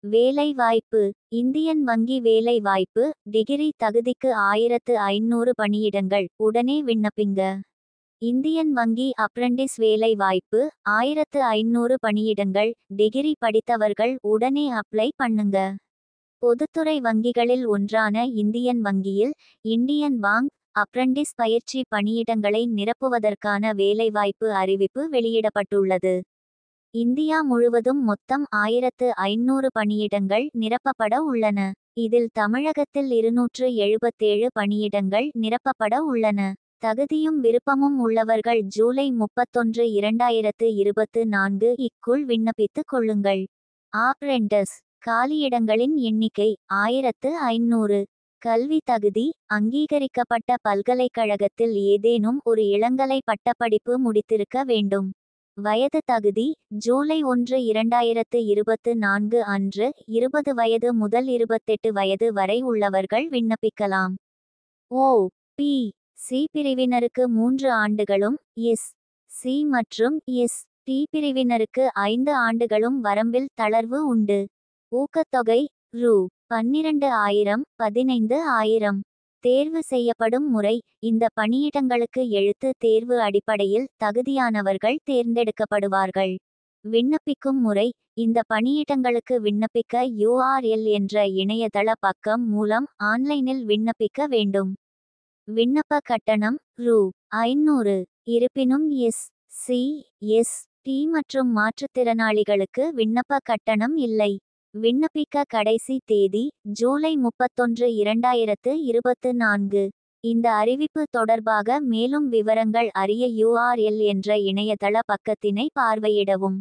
வேலை வாய்ப்பு. இந்தியன் வங்கி வேலை வாய்ப்பு. டிகிரி தகுதிக்கு 1500 பணியிடங்கள். உடனே விண்ணப்பிங்க. இந்தியன் வங்கி அப்ரண்டிஸ் வேலை வாய்ப்பு. 1500 பணியிடங்கள். டிகிரி படித்தவர்கள் உடனே அப்ளை பண்ணுங்க. பொதுத்துறை வங்கிகளில் ஒன்றான இந்தியன் வங்கியில் இந்தியன் பாங்க் அப்ரண்டிஸ் பயிற்சி பணியிடங்களை நிரப்புவதற்கான வேலைவாய்ப்பு அறிவிப்பு வெளியிடப்பட்டுள்ளது. இந்தியா முழுவதும் மொத்தம் 1500 பணியிடங்கள் நிரப்பப்பட உள்ளன. இதில் தமிழகத்தில் 277 பணியிடங்கள் நிரப்பப்பட உள்ளன. தகுதியும் விருப்பமும் உள்ளவர்கள் ஜூலை 31, 2024 க்குள் விண்ணப்பித்துக் கொள்ளுங்கள். ஆப்ரெண்டஸ் காலியிடங்களின் எண்ணிக்கை 1500. கல்வி தகுதி அங்கீகரிக்கப்பட்ட பல்கலைக்கழகத்தில் ஏதேனும் ஒரு இளங்கலை பட்டப்படிப்பு முடித்திருக்க வேண்டும். வயது தகுதி ஜூலை 1, 2024 அன்று 20 வயது முதல் 28 வயது வரை உள்ளவர்கள் விண்ணப்பிக்கலாம். ஓ. பி. சி பிரிவினருக்கு 3 ஆண்டுகளும் எஸ். சி மற்றும் எஸ். டி பிரிவினருக்கு 5 ஆண்டுகளும் வரம்பில் தளர்வு உண்டு. ஊக்கத்தொகை ரூ. 12,000 15,000. தேர்வு செய்யப்படும் முறை. இந்த பணியிடங்களுக்கு எழுத்து தேர்வு அடிப்படையில் தகுதியானவர்கள் தேர்ந்தெடுக்கப்படுவார்கள். விண்ணப்பிக்கும் முறை. இந்த பணியிடங்களுக்கு விண்ணப்பிக்க URL என்ற இணையதள பக்கம் மூலம் ஆன்லைனில் விண்ணப்பிக்க வேண்டும். விண்ணப்ப கட்டணம் ரூ. 500. இருப்பினும் எஸ். சி. எஸ். டி மற்றும் மாற்றுத்திறனாளிகளுக்கு விண்ணப்ப கட்டணம் இல்லை. விண்ணப்பிக்க கடைசி தேதி ஜூலை 31, 2024. இந்த அறிவிப்பு தொடர்பாக மேலும் விவரங்கள் அறிய URL என்ற இணையதள பக்கத்தினை பார்வையிடவும்.